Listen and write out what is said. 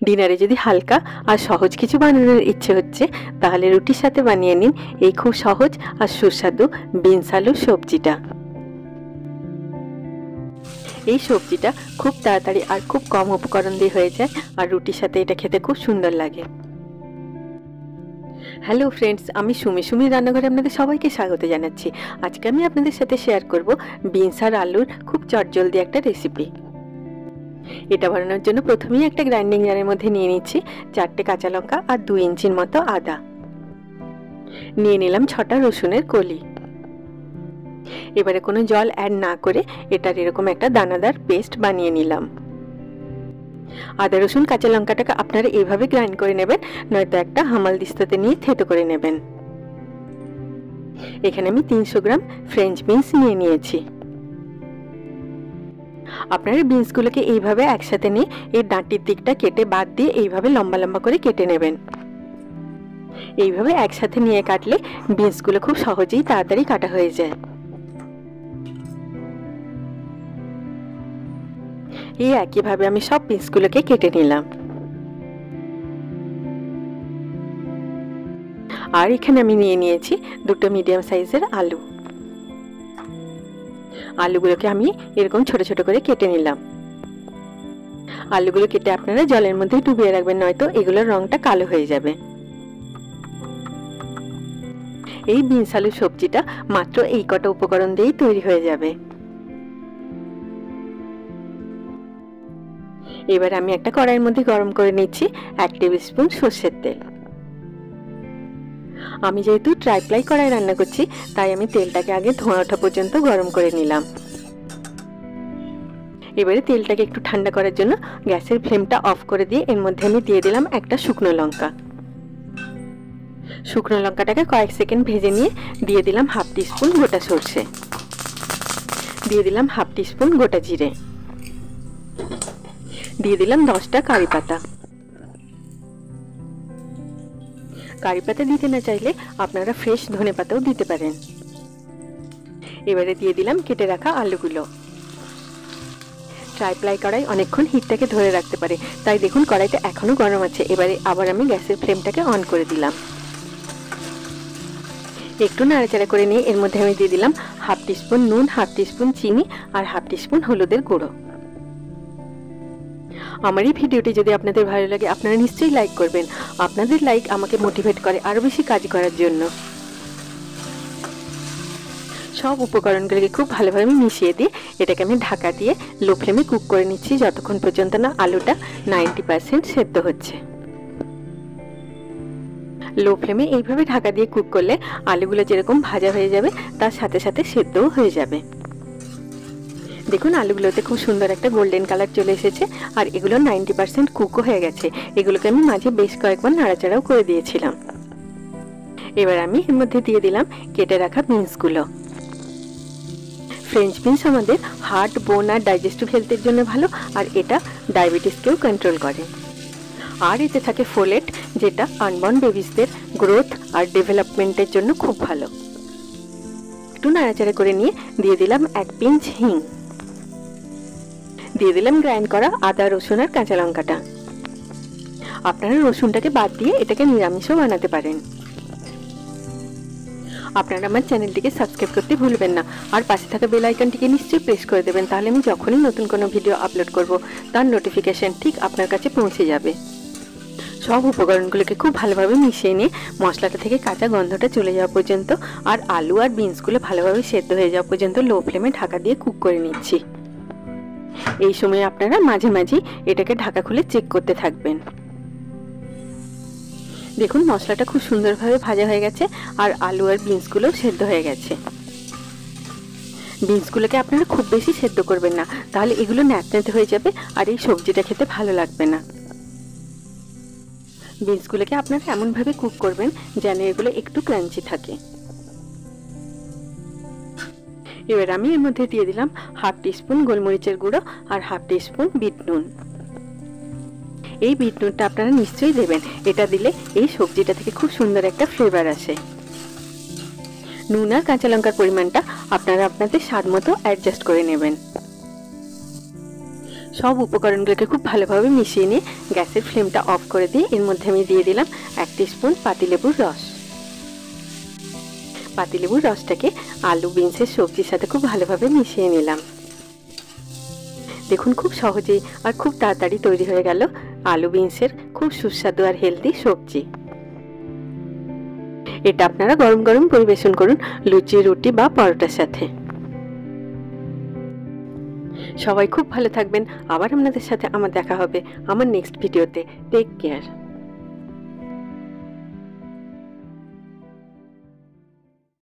ডিনারে যদি হালকা আর সহজ কিছু বানানোর ইচ্ছে হচ্ছে তাহলে রুটির সাথে বানিয়ে নিন এই খুব সহজ আর সুস্বাদু বিনস আলুর সবজিটা। এই সবজিটা খুব তাড়াতাড়ি আর খুব কম উপকরণ দিয়ে হয়ে যায় আর রুটির সাথে এটা খেতে খুব সুন্দর লাগে। হ্যালো ফ্রেন্ডস, আমি সুমির রান্নাঘরে আপনাদের সবাইকে স্বাগত জানাচ্ছি। আজকে আমি আপনাদের সাথে শেয়ার করব বিনস আর আলুর খুব চটজলদি একটা রেসিপি। এটা বানানোর জন্য প্রথমেই একটা গ্রাইন্ডিং জারের মধ্যে নিয়ে নিচ্ছি 4টে কাঁচা লঙ্কা আর 2 ইঞ্চির মতো আদা। নিয়ে নিলাম 6টা রসুনের কলি। এবারে কোনো জল অ্যাড না করে এটার এরকম একটা দানাদার পেস্ট বানিয়ে নিলাম। আদা রসুন কাঁচা লঙ্কাটাকে আপনারা এইভাবে গ্রাইন্ড করে নেবেন, নয়তো একটা হামালদিস্তাতে নিয়ে থেতো করে নেবেন। এখানে আমি 300 গ্রাম ফ্রেঞ্চ বিনস নিয়ে নিয়েছি। আপনারা বিনসগুলোকে এইভাবে একসাথে নিয়ে এর ডাঁটির দিকটা কেটে বাদ দিয়ে এইভাবে লম্বা লম্বা করে কেটে নেবেন। এইভাবে একসাথে নিয়ে কাটলে বিনসগুলো খুব সহজেই তাড়াতাড়ি কাটা হয়ে যায়। এই একইভাবে আমি সব বিনসগুলোকে কেটে নিলাম। আর এখানে আমি নিয়ে নিয়েছি 2টো মিডিয়াম সাইজের আলু। আলুগুলোকে আমি এরকম ছোট ছোট করে কেটে নিলাম। আলুগুলো কেটে আপনারা জলের মধ্যে ডুবিয়ে রাখবেন, নয়তো এগুলোর রংটা কালো হয়ে যাবে। এই বিনস আলুর সবজিটা মাত্র এই কটা উপকরণ দিয়েই তৈরি হয়ে যাবে। এবার আমি একটা কড়াইয়ের মধ্যে গরম করে নিচ্ছি 1 টেবিল স্পুন সরষের তেল। আমি যেহেতু ট্রাইপ্লাই কড়াই রান্না করছি তাই আমি তেলটাকে আগে ধোঁয়া ওঠা পর্যন্ত গরম করে নিলাম। এবারে তেলটাকে একটু ঠান্ডা করার জন্য গ্যাসের ফ্লেমটা অফ করে দিয়ে এর মধ্যে আমি দিয়ে দিলাম একটা শুকনো লঙ্কা। শুকনো লঙ্কাটাকে কয়েক সেকেন্ড ভেজে নিয়ে দিয়ে দিলাম 1/2 টিস্পুন গোটা সরষে, দিয়ে দিলাম 1/2 টিস্পুন গোটা জিরে, দিয়ে দিলাম 10টা কারি পাতা। কারি পাতা দিতে না চাইলে আপনারা ফ্রেশ ধনে পাতাও দিতে পারেন। এবারে দিয়ে দিলাম কেটে রাখা আলুগুলো। ট্রাইপ্লাই কড়াই অনেকক্ষণ হিটটাকে ধরে রাখতে পারে, তাই দেখুন কড়াইটা এখনো গরম আছে। এবারে আবার আমি গ্যাসের ফ্লেমটাকে অন করে দিলাম। একটু নাড়াচাড়া করে নিয়ে এর মধ্যে আমি দিয়ে দিলাম 1/2 টিস্পুন নুন, 1/2 টিস্পুন চিনি আর 1/2 টিস্পুন হলুদের গুঁড়ো। আমার এই ভিডিওটি যদি আপনাদের ভালো লাগে আপনারা নিশ্চয়ই লাইক করবেন। আপনাদের লাইক আমাকে মোটিভেট করে আরও বেশি কাজ করার জন্য। সব উপকরণগুলোকে খুব ভালোভাবে মিশিয়ে দিয়ে এটাকে আমি ঢাকা দিয়ে লো ফ্লেমে কুক করে নিচ্ছি যতক্ষণ পর্যন্ত না আলুটা 90% সেদ্ধ হচ্ছে। লো ফ্লেমে এইভাবে ঢাকা দিয়ে কুক করলে আলুগুলো যেরকম ভাজা হয়ে যাবে তার সাথে সাথে সেদ্ধও হয়ে যাবে। দেখুন আলুগুলোতে খুব সুন্দর একটা গোল্ডেন কালার চলে এসেছে আর এগুলো 90% কুকও হয়ে গেছে। এগুলোকে আমি মাঝে বেশ কয়েকবার নাড়াচাড়াও করে দিয়েছিলাম। এবার আমি এর মধ্যে দিয়ে দিলাম কেটে রাখা বিনসগুলো। ফ্রেঞ্চ বিনস আমাদের হার্ট, বোন আর ডাইজেস্টিভ হেলথের জন্য ভালো, আর এটা ডায়াবেটিসকেও কন্ট্রোল করে। আর এতে থাকে ফোলেট, যেটা আনবর্ন বেবিসদের গ্রোথ আর ডেভেলপমেন্টের জন্য খুব ভালো। একটু নাড়াচাড়া করে নিয়ে দিয়ে দিলাম 1 পিঞ্চ হিং, দিয়ে দিলাম গ্রাইন্ড করা আদা রসুন আর কাঁচা লঙ্কাটা। আপনারা রসুনটাকে বাদ দিয়ে এটাকে নিরামিষও বানাতে পারেন। আপনারা আমার চ্যানেলটিকে সাবস্ক্রাইব করতে ভুলবেন না, আর পাশে থাকা বেল আইকনটিকে নিশ্চয়ই প্রেস করে দেবেন, তাহলে আমি যখনই নতুন কোনো ভিডিও আপলোড করব তার নোটিফিকেশন ঠিক আপনার কাছে পৌঁছে যাবে। সব উপকরণগুলোকে খুব ভালোভাবে মিশিয়ে নিয়ে মশলাটা থেকে কাঁচা গন্ধটা চলে যাওয়া পর্যন্ত আর আলু আর বিনসগুলো ভালোভাবে সেদ্ধ হয়ে যাওয়া পর্যন্ত লো ফ্লেমে ঢাকা দিয়ে কুক করে নিচ্ছি। এই সময় আপনারা মাঝে মাঝে এটাকে ঢাকা খুলে চেক করতে থাকবেন। দেখুন মশলাটা খুব সুন্দরভাবে ভাজা হয়ে গেছে আর আলু আর বিনসগুলোও সেদ্ধ হয়ে গেছে। বিনসগুলোকে আপনারা খুব বেশি সেদ্ধ করবেন না, তাহলে এগুলো ন্যাতন্যাতে হয়ে যাবে আর এই সবজিটা খেতে ভালো লাগবে না। বিনসগুলোকে আপনারা এমনভাবে কুক করবেন যেন এগুলো একটু ক্রাঞ্চি থাকে। এবার আমি এর মধ্যে দিয়ে দিলাম 1/2 টিস্পুন গোলমরিচের গুঁড়ো আর 1/2 টিস্পুন বিট নুন। এই বিট নুনটা আপনারা নিশ্চয়ই দেবেন, এটা দিলে এই সবজিটা থেকে খুব সুন্দর একটা ফ্লেভার আসে। নুন আর কাঁচা লঙ্কার পরিমাণটা আপনারা আপনাদের স্বাদ মতো অ্যাডজাস্ট করে নেবেন। সব উপকরণগুলোকে খুব ভালোভাবে মিশিয়ে নিয়ে গ্যাসের ফ্লেমটা অফ করে দিয়ে এর মধ্যে আমি দিয়ে দিলাম 1 টিস্পুন পাতিলেবুর রস। পাতিলেবুর রসটাকে আলু বিনসের সবজির সাথে খুব ভালোভাবে মিশিয়ে নিলাম। দেখুন খুব সহজেই আর খুব তাড়াতাড়ি তৈরি হয়ে গেল আলু বিনসের খুব সুস্বাদু আর হেলদি সবজি। এটা আপনারা গরম গরম পরিবেশন করুন লুচি, রুটি বা পরোটার সাথে। সবাই খুব ভালো থাকবেন। আবার আপনাদের সাথে আমার দেখা হবে আমার নেক্সট ভিডিওতে। Take care.